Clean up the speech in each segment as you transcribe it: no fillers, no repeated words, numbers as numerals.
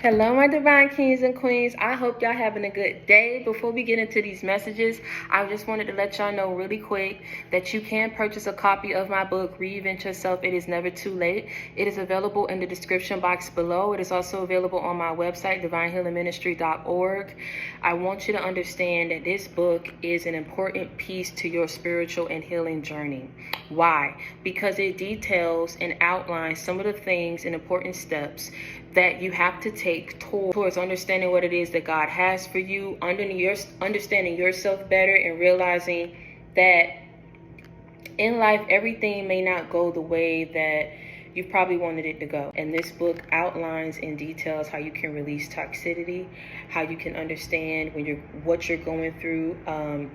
Hello, my divine kings and queens. I hope y'all having a good day. Before we get into these messages, I just wanted to let y'all know really quick that you can purchase a copy of my book, Reinvent Yourself. It is never too late. It is available in the description box below. It is also available on my website, 𝗓𝗓𝗡𝗓.org. I want you to understand that this book is an important piece to your spiritual and healing journey. Why? Because it details and outlines some of the things and important steps that you have to take towards understanding what it is that God has for you, understanding yourself better, and realizing that in life, everything may not go the way that you probably wanted it to go. And this book outlines and details how you can release toxicity, how you can understand what you're going through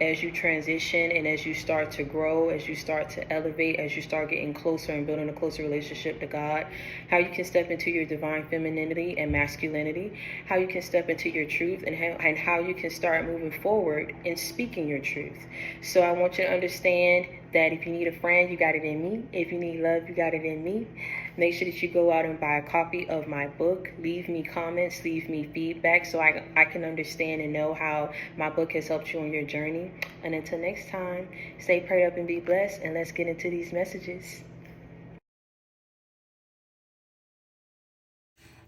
as you transition and as you start to grow, as you start to elevate, as you start getting closer and building a closer relationship to God, how you can step into your divine femininity and masculinity, how you can step into your truth, and how you can start moving forward in speaking your truth. So I want you to understand that if you need a friend, you got it in me. If you need love, you got it in me. Make sure that you go out and buy a copy of my book. Leave me comments, leave me feedback so I can understand and know how my book has helped you on your journey. And until next time, stay prayed up and be blessed, and let's get into these messages.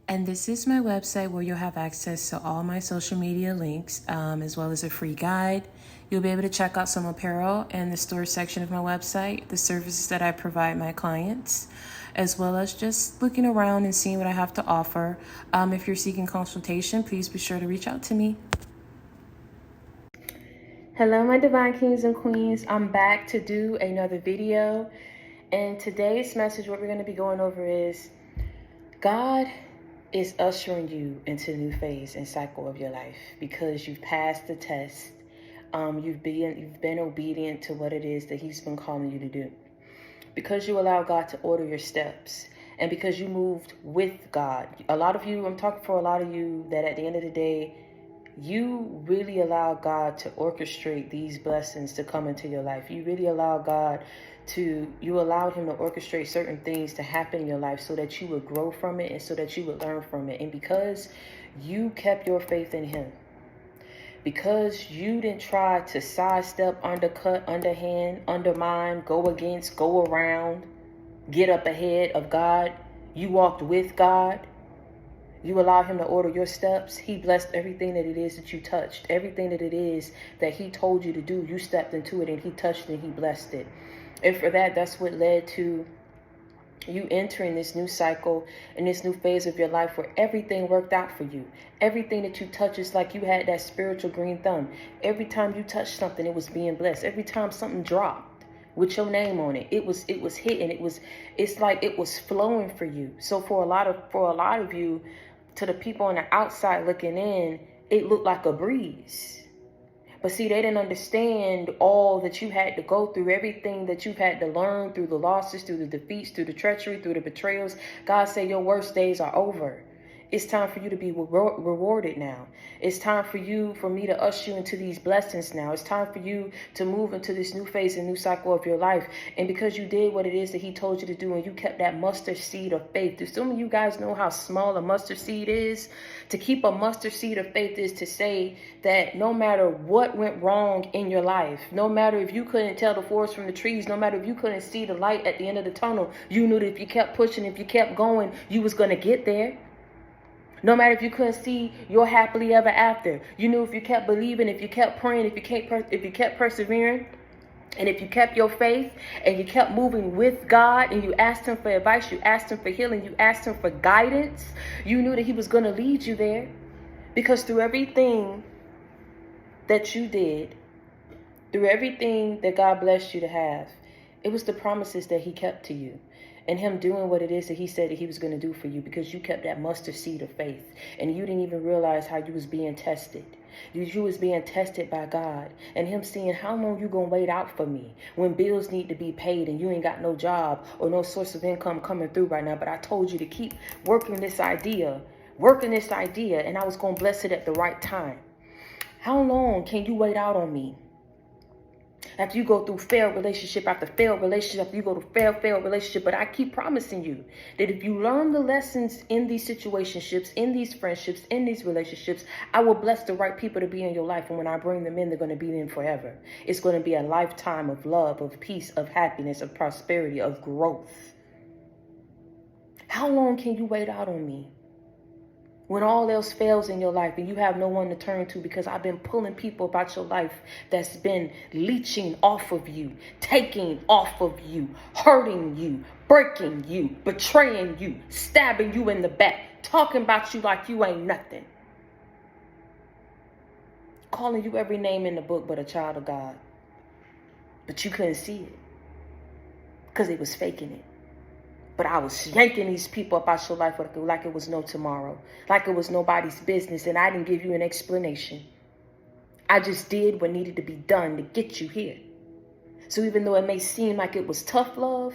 And this is my website where you'll have access to all my social media links, as well as a free guide. You'll be able to check out some apparel in the store section of my website, the services that I provide my clients, as well as just looking around and seeing what I have to offer. If you're seeking consultation, please be sure to reach out to me. Hello, my divine kings and queens. I'm back to do another video. And today's message, what we're going to be going over is God is ushering you into a new phase and cycle of your life because you've passed the test. You've been obedient to what it is that he's been calling you to do. Because you allow God to order your steps, and because you moved with God. I'm talking for a lot of you that at the end of the day, you really allow God to orchestrate these blessings to come into your life. You really allow you allowed him to orchestrate certain things to happen in your life so that you would grow from it and so that you would learn from it. And because you kept your faith in him, because you didn't try to sidestep, undercut, underhand, undermine, go against, go around, get up ahead of God, you walked with God, you allowed him to order your steps. He blessed everything that it is that you touched. Everything that it is that he told you to do, you stepped into it and he touched it and he blessed it. And for that's what led to you entering this new cycle and this new phase of your life where everything worked out for you. Everything that you touch is like you had that spiritual green thumb. Every time you touched something, it was being blessed. Every time something dropped with your name on it, it was hitting. It's like it was flowing for you. So for a lot of you, to the people on the outside looking in, it looked like a breeze. But see, they didn't understand all that you had to go through, everything that you've had to learn through the losses, through the defeats, through the treachery, through the betrayals. God said your worst days are over. It's time for you to be rewarded now. It's time for me to usher you into these blessings now. It's time for you to move into this new phase and new cycle of your life. And because you did what it is that he told you to do and you kept that mustard seed of faith. Do some of you guys know how small a mustard seed is? To keep a mustard seed of faith is to say that no matter what went wrong in your life, no matter if you couldn't tell the forest from the trees, no matter if you couldn't see the light at the end of the tunnel, you knew that if you kept pushing, if you kept going, you was going to get there. No matter if you couldn't see your happily ever after, you knew if you kept believing, if you kept praying, if you kept persevering, and if you kept your faith and you kept moving with God and you asked him for advice, you asked him for healing, you asked him for guidance, you knew that he was going to lead you there. Because through everything that you did, through everything that God blessed you to have, it was the promises that he kept to you. And him doing what it is that he said that he was going to do for you because you kept that mustard seed of faith. And you didn't even realize how you was being tested. You was being tested by God. And him seeing how long you going to wait out for me when bills need to be paid and you ain't got no job or no source of income coming through right now. But I told you to keep working this idea, and I was going to bless it at the right time. How long can you wait out on me? after you go through failed relationship after failed relationship, after you go to failed relationship. But I keep promising you that if you learn the lessons in these situationships, in these friendships, in these relationships, I will bless the right people to be in your life. And when I bring them in, they're going to be in forever. It's going to be a lifetime of love, of peace, of happiness, of prosperity, of growth. How long can you wait out on me? When all else fails in your life and you have no one to turn to, because I've been pulling people about your life that's been leeching off of you, taking off of you, hurting you, breaking you, betraying you, stabbing you in the back, talking about you like you ain't nothing. Calling you every name in the book but a child of God. But you couldn't see it because they was faking it. But I was yanking these people up out your life like it was no tomorrow, like it was nobody's business, and I didn't give you an explanation. I just did what needed to be done to get you here. So even though it may seem like it was tough love,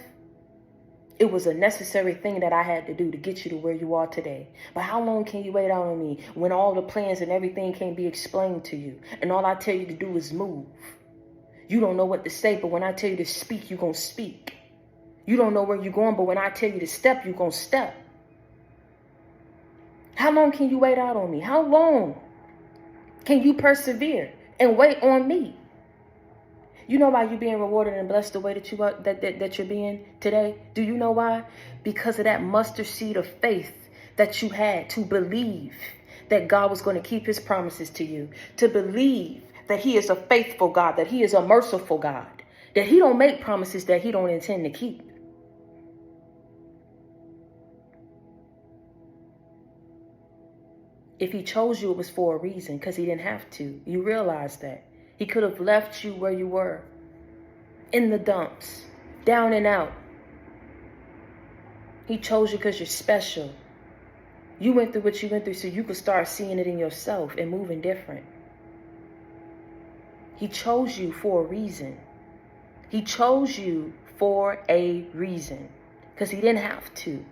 it was a necessary thing that I had to do to get you to where you are today. But how long can you wait out on me when all the plans and everything can't be explained to you, and all I tell you to do is move? You don't know what to say, but when I tell you to speak, you're going to speak. You don't know where you're going, but when I tell you to step, you're going to step. How long can you wait out on me? How long can you persevere and wait on me? You know why you're being rewarded and blessed the way that you are, that you're being today? Do you know why? Because of that mustard seed of faith that you had to believe that God was going to keep his promises to you, to believe that he is a faithful God, that he is a merciful God, that he don't make promises that he don't intend to keep. If he chose you, it was for a reason, because he didn't have to. You realize that. He could have left you where you were, in the dumps, down and out. He chose you because you're special. You went through what you went through so you could start seeing it in yourself and moving different. He chose you for a reason. He chose you for a reason, because he didn't have to.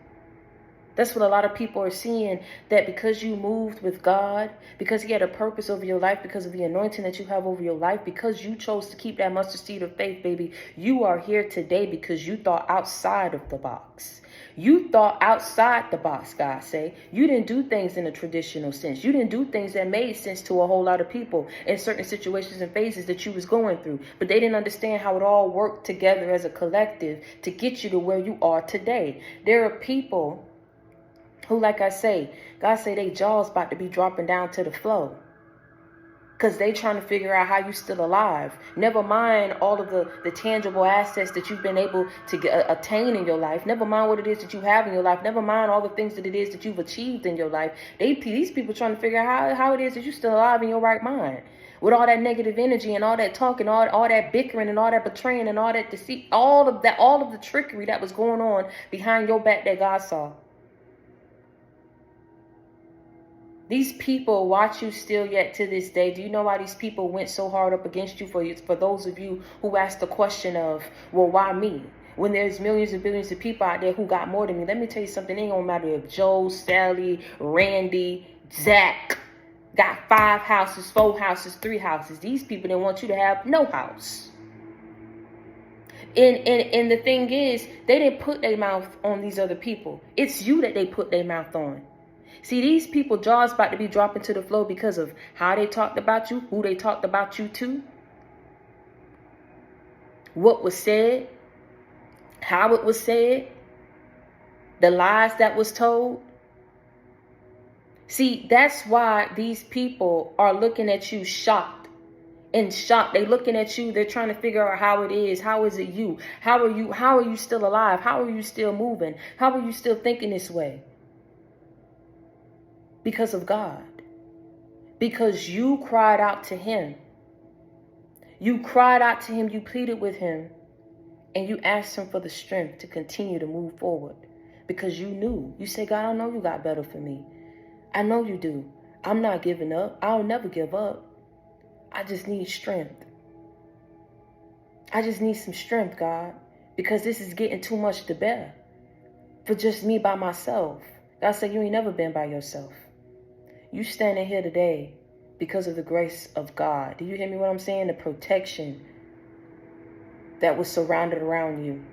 That's what a lot of people are seeing, that because you moved with God, because he had a purpose over your life, because of the anointing that you have over your life, because you chose to keep that mustard seed of faith, baby, you are here today because you thought outside of the box. You thought outside the box, God say. You didn't do things in a traditional sense. You didn't do things that made sense to a whole lot of people in certain situations and phases that you was going through. But they didn't understand how it all worked together as a collective to get you to where you are today. There are people who, like I say, God say they jaws about to be dropping down to the floor, because they trying to figure out how you still alive. Never mind all of the tangible assets that you've been able to attain in your life. Never mind what it is that you have in your life. Never mind all the things that it is that you've achieved in your life. These people trying to figure out how it is that you're still alive in your right mind. With all that negative energy and all that talking, all that bickering and all that betraying and all that deceit, all of the trickery that was going on behind your back that God saw. These people watch you still yet to this day. Do you know why these people went so hard up against you? For those of you who asked the question of, well, why me? When there's millions and billions of people out there who got more than me. Let me tell you something. It ain't gonna matter if Joe, Sally, Randy, Zach got 5 houses, 4 houses, 3 houses. These people didn't want you to have no house. And the thing is, they didn't put their mouth on these other people. It's you that they put their mouth on. See, these people jaws about to be dropping to the floor because of how they talked about you, who they talked about you to, what was said, how it was said, the lies that was told. See, that's why these people are looking at you shocked and shocked. They're looking at you. They're trying to figure out how it is. How is it you? How are you still alive? How are you still moving? How are you still thinking this way? Because of God. Because you cried out to him. You cried out to him. You pleaded with him. And you asked him for the strength to continue to move forward. Because you knew. You said, God, I know you got better for me. I know you do. I'm not giving up. I'll never give up. I just need strength. I just need some strength, God. Because this is getting too much to bear. For just me by myself. God said, you ain't never been by yourself. You standing here today because of the grace of God. Do you hear me what I'm saying? The protection, that was surrounded around you.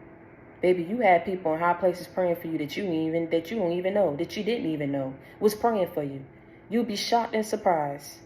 Baby, you had people in high places praying for you that you don't even know, that you didn't even know was praying for you. You'll be shocked and surprised.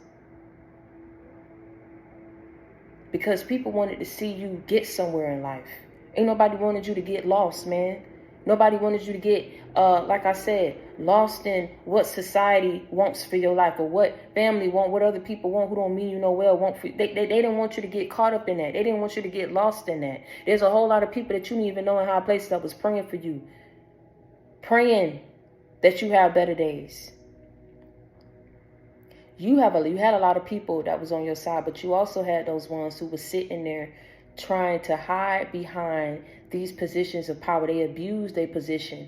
Because people wanted to see you get somewhere in life. Ain't nobody wanted you to get lost, man. Nobody wanted you to get, like I said, lost in what society wants for your life, or what family want, what other people want who don't mean you no well want for you. They didn't want you to get caught up in that. They didn't want you to get lost in that. There's a whole lot of people that you didn't even know in high places that was praying for you. Praying that you have better days. You had a lot of people that was on your side, but you also had those ones who were sitting there trying to hide behind these positions of power. They abuse their position.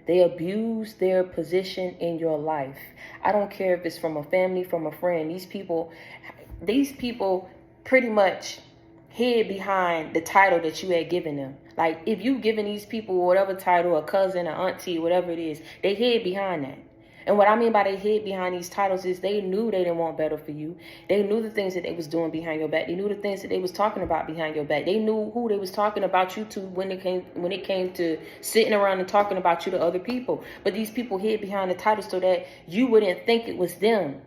They abuse their position in your life. I don't care if it's from a family, from a friend. These people pretty much hid behind the title that you had given them. Like, if you given these people whatever title, a cousin, an auntie, whatever it is, they hid behind that. And what I mean by they hid behind these titles is they knew they didn't want better for you. They knew the things that they was doing behind your back. They knew the things that they was talking about behind your back. They knew who they was talking about you to when it came to sitting around and talking about you to other people. But these people hid behind the title so that you wouldn't think it was them.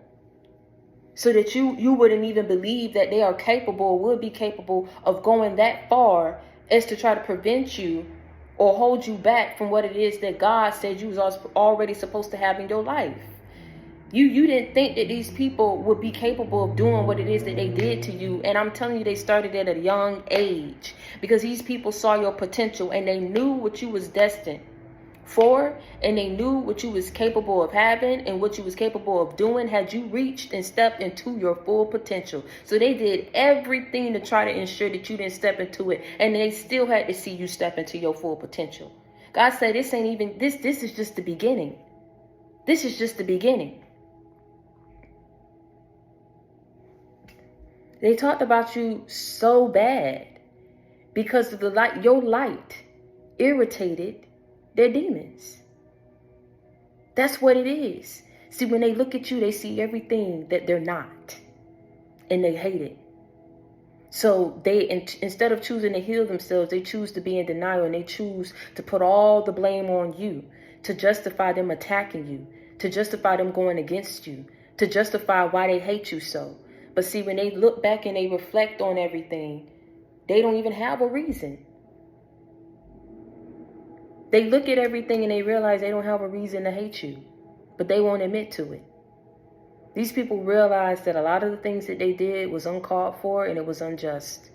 So that you wouldn't even believe that they are capable or would be capable of going that far as to try to prevent you or hold you back from what it is that God said you was already supposed to have in your life. You didn't think that these people would be capable of doing what it is that they did to you. And I'm telling you, they started at a young age. Because these people saw your potential and they knew what you was destined for. And they knew what you was capable of having and what you was capable of doing had you reached and stepped into your full potential. So they did everything to try to ensure that you didn't step into it. And they still had to see you step into your full potential. God said, this is just the beginning. This is just the beginning. They talked about you so bad because of the light. Your light irritated their demons. That's what it is. See, when they look at you, they see everything that they're not, and they hate it. So they, instead of choosing to heal themselves, they choose to be in denial, and they choose to put all the blame on you, to justify them attacking you, to justify them going against you, to justify why they hate you so. But see, when they look back and they reflect on everything, they don't even have a reason. They look at everything and they realize they don't have a reason to hate you, but they won't admit to it. These people realize that a lot of the things that they did was uncalled for and it was unjust.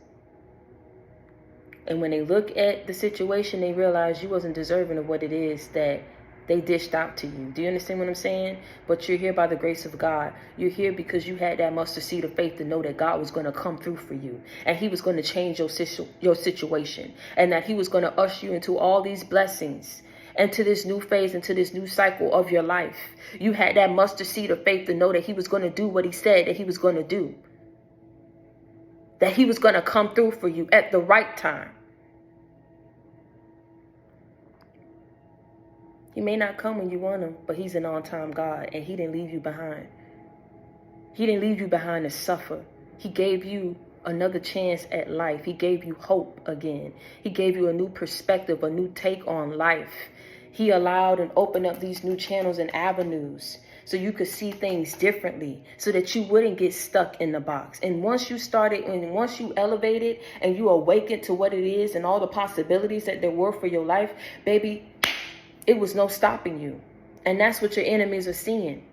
And when they look at the situation, they realize you wasn't deserving of what it is that they dished out to you. Do you understand what I'm saying? But you're here by the grace of God. You're here because you had that mustard seed of faith to know that God was going to come through for you. And he was going to change your situation. And that he was going to usher you into all these blessings. And to this new phase, into this new cycle of your life. You had that mustard seed of faith to know that he was going to do what he said that he was going to do. That he was going to come through for you at the right time. He may not come when you want him, but he's an on-time God, and he didn't leave you behind. He didn't leave you behind to suffer. He gave you another chance at life. He gave you hope again. He gave you a new perspective, a new take on life. He allowed and opened up these new channels and avenues so you could see things differently, so that you wouldn't get stuck in the box. And once you elevated and you awakened to what it is and all the possibilities that there were for your life, baby, it was no stopping you. And that's what your enemies are seeing.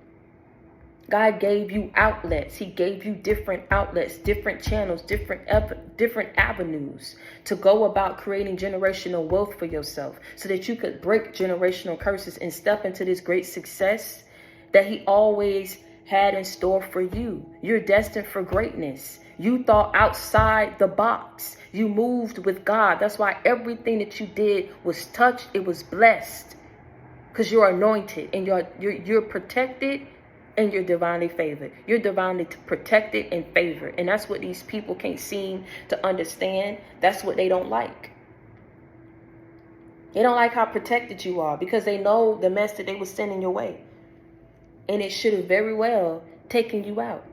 God gave you outlets. He gave you different outlets, different channels, different avenues to go about creating generational wealth for yourself so that you could break generational curses and step into this great success that he always had in store for you. You're destined for greatness. You thought outside the box. You moved with God. That's why everything that you did was touched. It was blessed. Because you're anointed and you're protected and you're divinely favored. You're divinely protected and favored. And that's what these people can't seem to understand. That's what they don't like. They don't like how protected you are because they know the mess that they were sending your way. And it should have very well taken you out.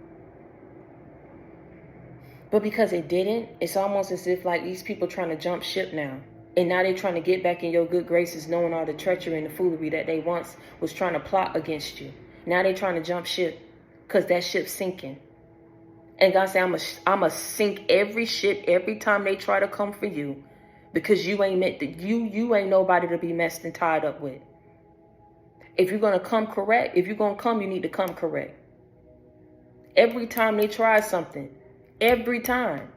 But because it didn't, it's almost as if like these people trying to jump ship now. And now they're trying to get back in your good graces, knowing all the treachery and the foolery that they once was trying to plot against you. Now they're trying to jump ship because that ship's sinking. And God said, I'm going to sink every ship every time they try to come for you, because you ain't meant to, you ain't nobody to be messed and tied up with. If you're going to come correct, if you're going to come, you need to come correct. Every time they try something, every time,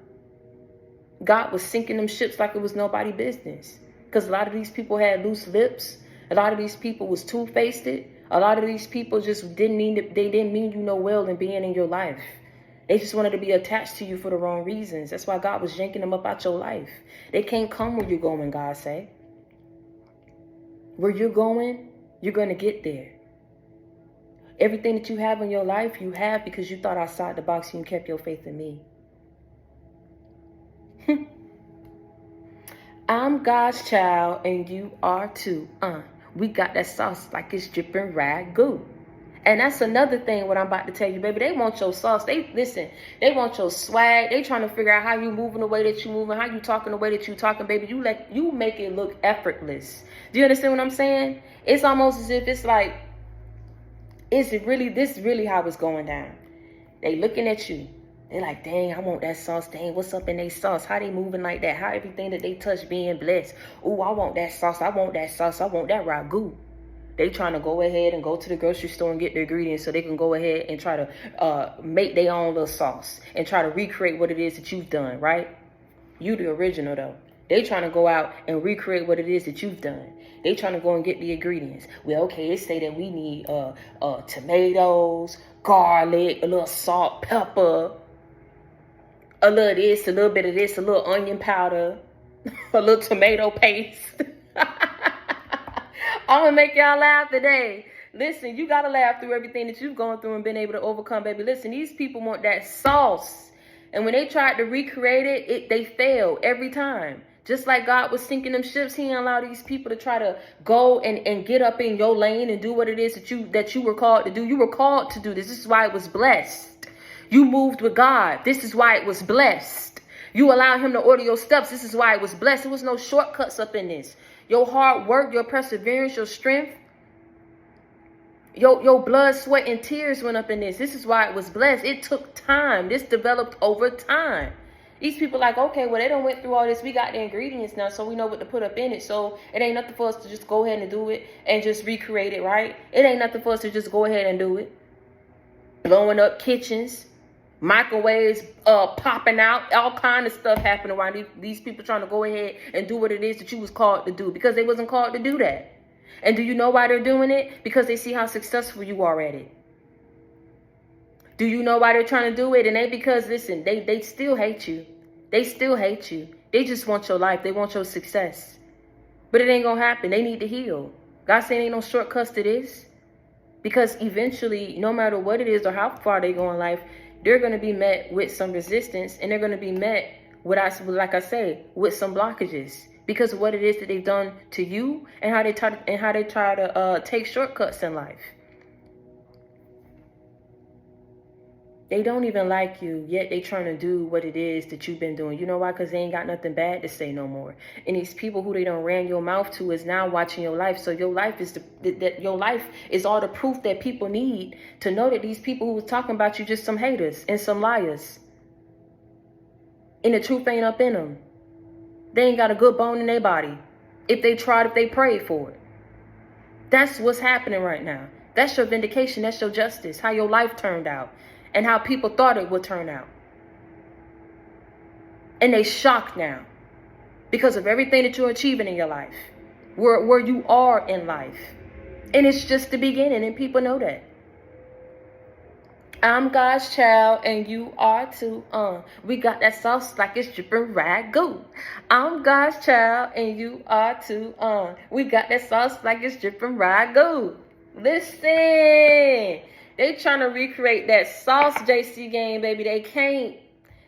God was sinking them ships like it was nobody's business. Because a lot of these people had loose lips. A lot of these people was two-faced. A lot of these people just didn't mean you no well in being in your life. They just wanted to be attached to you for the wrong reasons. That's why God was yanking them up out your life. They can't come where you're going, God say. Where you're going, you're going to get there. Everything that you have in your life, you have because you thought outside the box and you kept your faith in me. I'm God's child and you are too. We got that sauce like it's dripping ragu. And that's another thing what I'm about to tell you, baby. They want your sauce. They want your swag. They trying to figure out how you moving the way that you moving, how you talking the way that you talking, baby. You make it look effortless. Do you understand what I'm saying? It's almost as if it's like, this really how it's going down. They looking at you. They like, dang, I want that sauce. Dang, what's up in their sauce? How they moving like that? How everything that they touch being blessed? Ooh, I want that sauce. I want that sauce. I want that ragu. They trying to go ahead and go to the grocery store and get the ingredients so they can go ahead and try to make their own little sauce and try to recreate what it is that you've done, right? You the original, though. They trying to go out and recreate what it is that you've done. They trying to go and get the ingredients. Well, okay, they say that we need tomatoes, garlic, a little salt, pepper, a little this, a little bit of this, a little onion powder, a little tomato paste. I'm going to make y'all laugh today. Listen, you got to laugh through everything that you've gone through and been able to overcome, baby. Listen, these people want that sauce. And when they tried to recreate it, they failed every time. Just like God was sinking them ships, he didn't allow these people to try to go and get up in your lane and do what it is that you were called to do. You were called to do this. This is why it was blessed. You moved with God. This is why it was blessed. You allowed him to order your steps. This is why it was blessed. There was no shortcuts up in this. Your hard work, your perseverance, your strength, your blood, sweat, and tears went up in this. This is why it was blessed. It took time. This developed over time. These people like, okay, well, they done went through all this. We got the ingredients now, so we know what to put up in it. So it ain't nothing for us to just go ahead and do it and just recreate it, right? It ain't nothing for us to just go ahead and do it. Blowing up kitchens, microwaves popping out, all kind of stuff happening while these people trying to go ahead and do what it is that you was called to do, because they wasn't called to do that. And do you know why they're doing it? Because they see how successful you are at it. Do you know why they're trying to do it? And ain't because, listen, they still hate you. They still hate you. They just want your life. They want your success. But it ain't going to happen. They need to heal. God saying ain't no shortcuts to this. Because eventually, no matter what it is or how far they go in life, they're going to be met with some resistance. And they're going to be met with, like I say, with some blockages. Because of what it is that they've done to you and how they try to take shortcuts in life. They don't even like you, yet they trying to do what it is that you've been doing. You know why? Because they ain't got nothing bad to say no more. And these people who they don't ran your mouth to is now watching your life. So your life is your life is all the proof that people need to know that these people who was talking about you just some haters and some liars. And the truth ain't up in them. They ain't got a good bone in their body. If they prayed for it. That's what's happening right now. That's your vindication. That's your justice. How your life turned out. And how people thought it would turn out. And they shocked now. Because of everything that you're achieving in your life. Where you are in life. And it's just the beginning. And people know that. I'm God's child and you are too. We got that sauce like it's dripping ragu. I'm God's child and you are too. We got that sauce like it's dripping ragu. Listen. They trying to recreate that sauce, JC game, baby. They can't.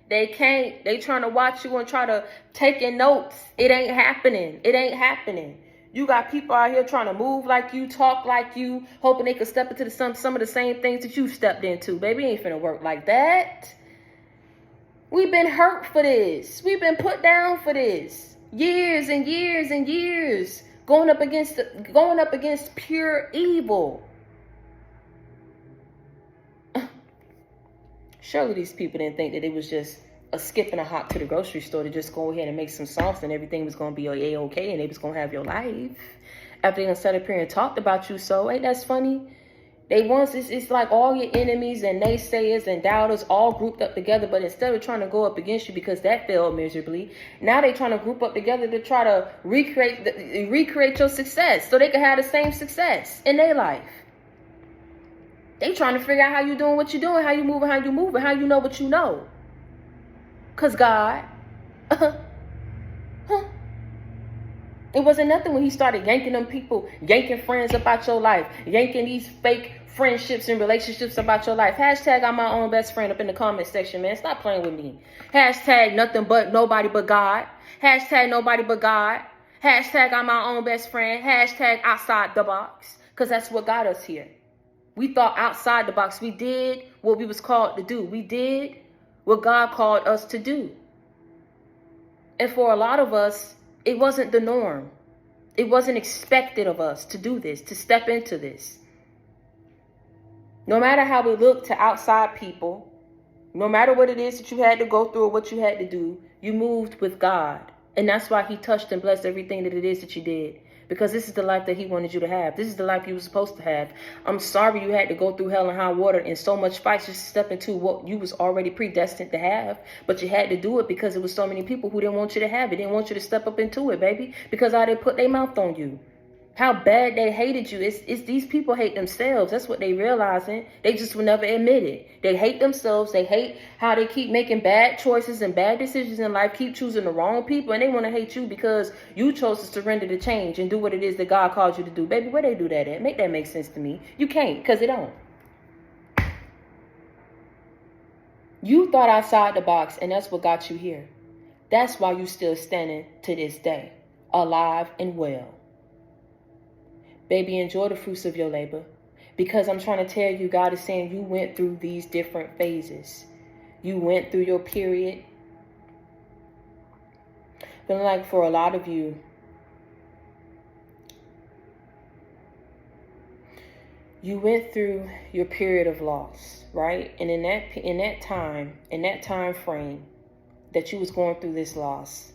They trying to watch you and try to take in notes. It ain't happening. It ain't happening. You got people out here trying to move like you, talk like you, hoping they could step into some of the same things that you stepped into. Baby, it ain't finna work like that. We've been hurt for this. We've been put down for this. Years and years and years. Going up against pure evil. Surely these people didn't think that it was just a skip and a hop to the grocery store to just go ahead and make some sauce and everything was going to be A-okay and they was going to have your life. After they done sat up here and talked about you, so ain't that funny? It's like all your enemies and naysayers and doubters all grouped up together, but instead of trying to go up against you because that failed miserably, now they trying to group up together to try to recreate your success so they can have the same success in their life. They trying to figure out how you doing what you're doing, how you moving, how you know what you know. Because God, it wasn't nothing when he started yanking friends about your life, yanking these fake friendships and relationships about your life. Hashtag I'm my own best friend up in the comment section, man. Stop playing with me. Hashtag nothing but nobody but God. Hashtag nobody but God. Hashtag I'm my own best friend. Hashtag outside the box. Because that's what got us here. We thought outside the box. We did what we was called to do. We did what God called us to do. And for a lot of us, it wasn't the norm. It wasn't expected of us to do this, to step into this. No matter how we look to outside people, no matter what it is that you had to go through or what you had to do, you moved with God. And that's why he touched and blessed everything that it is that you did. Because this is the life that he wanted you to have. This is the life you were supposed to have. I'm sorry you had to go through hell and high water and so much fights just to step into what you was already predestined to have. But you had to do it because there was so many people who didn't want you to have it. Didn't want you to step up into it, baby. Because I didn't put their mouth on you. How bad they hated you. It's these people hate themselves. That's what they realizing. They just will never admit it. They hate themselves. They hate how they keep making bad choices and bad decisions in life, keep choosing the wrong people, and they want to hate you because you chose to surrender to change and do what it is that God called you to do. Baby, where they do that at? Make that make sense to me. You can't, because it don't. You thought outside the box, and that's what got you here. That's why you still standing to this day, alive and well. Baby, enjoy the fruits of your labor. Because I'm trying to tell you, God is saying you went through these different phases. You went through your period. But like for a lot of you, you went through your period of loss, right? And in that time frame that you was going through this loss,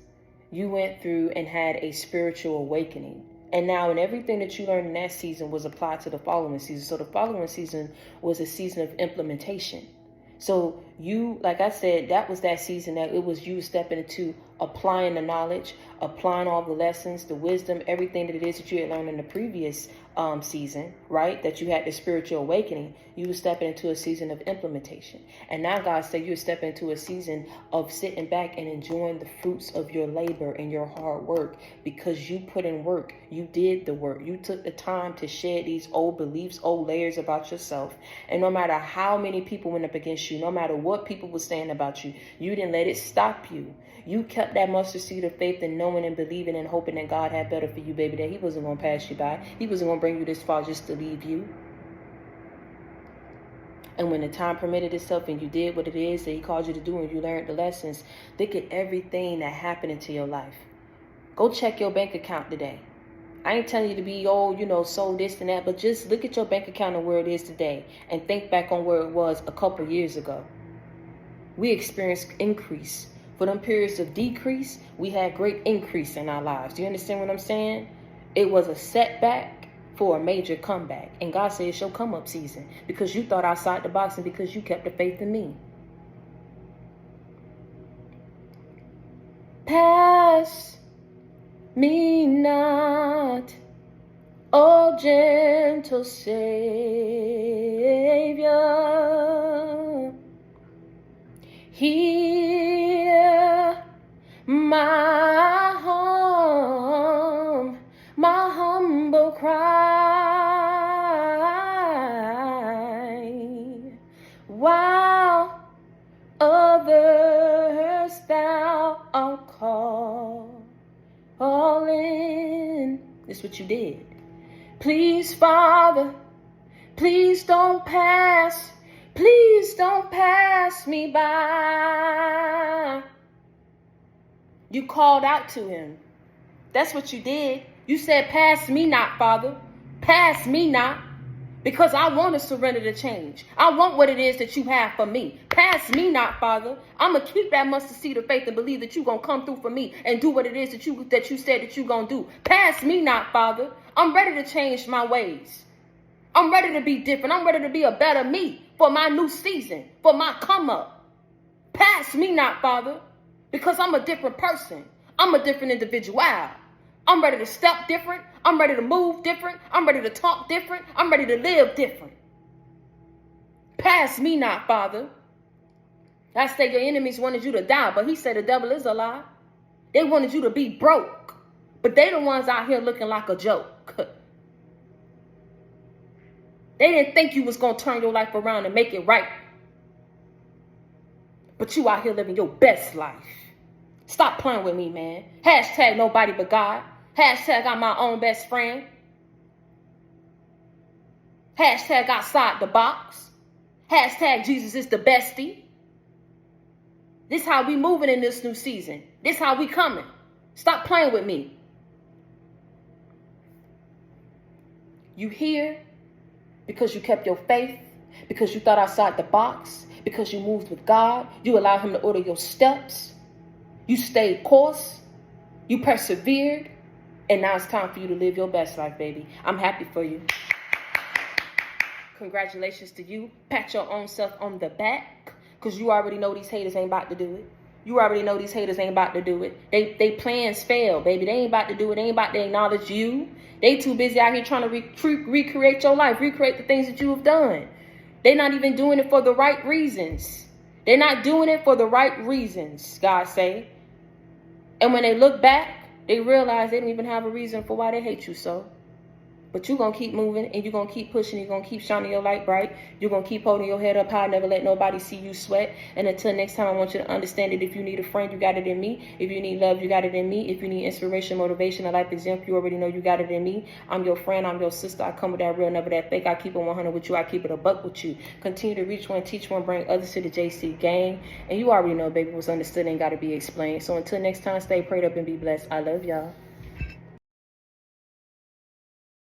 you went through and had a spiritual awakening. And now, and everything that you learned in that season was applied to the following season. So the following season was a season of implementation. So you, like I said, that was that season that it was you stepping into applying the knowledge, applying all the lessons, the wisdom, everything that it is that you had learned in the previous season, right? That you had the spiritual awakening. You were stepping into a season of implementation. And now God said you're stepping into a season of sitting back and enjoying the fruits of your labor and your hard work, because you put in work. You did the work. You took the time to shed these old beliefs, old layers about yourself. And no matter how many people went up against you, no matter what people were saying about you, you didn't let it stop you. You kept that mustard seed of faith and knowing and believing and hoping that God had better for you, baby, that he wasn't going to pass you by. He wasn't going to bring you this far just to leave you. And when the time permitted itself and you did what it is that he called you to do and you learned the lessons, look at everything that happened into your life. Go check your bank account today. I ain't telling you to be, so this and that, but just look at your bank account and where it is today and think back on where it was a couple years ago. We experienced increase. For them periods of decrease, we had great increase in our lives. Do you understand what I'm saying? It was a setback for a major comeback. And God said it's your come up season because you thought outside the box and because you kept the faith in me. Pass me not, O gentle Savior. Hear my humble cry, while others thou art calling. This is what you did. Please, Father, please don't pass pass me by. You called out to him. That's what you did. You said, pass me not, Father. Pass me not. Because I want to surrender to change. I want what it is that you have for me. Pass me not, Father. I'm going to keep that mustard seed of faith and believe that you're going to come through for me and do what it is that you said that you're going to do. Pass me not, Father. I'm ready to change my ways. I'm ready to be different. I'm ready to be a better me for my new season, for my come up. Pass me not, Father, because I'm a different person. I'm a different individual. I'm ready to step different. I'm ready to move different. I'm ready to talk different. I'm ready to live different. Pass me not, Father. I say your enemies wanted you to die, but he said the devil is a lie. They wanted you to be broke, but they the ones out here looking like a joke. They didn't think you was going to turn your life around and make it right. But you out here living your best life. Stop playing with me, man. Hashtag nobody but God. Hashtag I'm my own best friend. Hashtag outside the box. Hashtag Jesus is the bestie. This how we moving in this new season. This how we coming. Stop playing with me. You here because you kept your faith, because you thought outside the box, because you moved with God. You allowed him to order your steps. You stayed course. You persevered. And now it's time for you to live your best life, baby. I'm happy for you. Congratulations to you. Pat your own self on the back, because you already know these haters ain't about to do it. You already know these haters ain't about to do it. They plans fail, baby. They ain't about to do it. They ain't about to acknowledge you. They too busy out here trying to recreate your life, recreate the things that you have done. They're not even doing it for the right reasons. They're not doing it for the right reasons, God say. And when they look back, they realize they don't even have a reason for why they hate you so. But you're going to keep moving, and you're going to keep pushing. You're going to keep shining your light bright. You're going to keep holding your head up high, never let nobody see you sweat. And until next time, I want you to understand that if you need a friend, you got it in me. If you need love, you got it in me. If you need inspiration, motivation, a life example, you already know you got it in me. I'm your friend. I'm your sister. I come with that real, never that fake. I keep it 100 with you. I keep it a buck with you. Continue to reach one, teach one, bring others to the JC gang. And you already know, baby, what's understood ain't got to be explained. So until next time, stay prayed up and be blessed. I love y'all.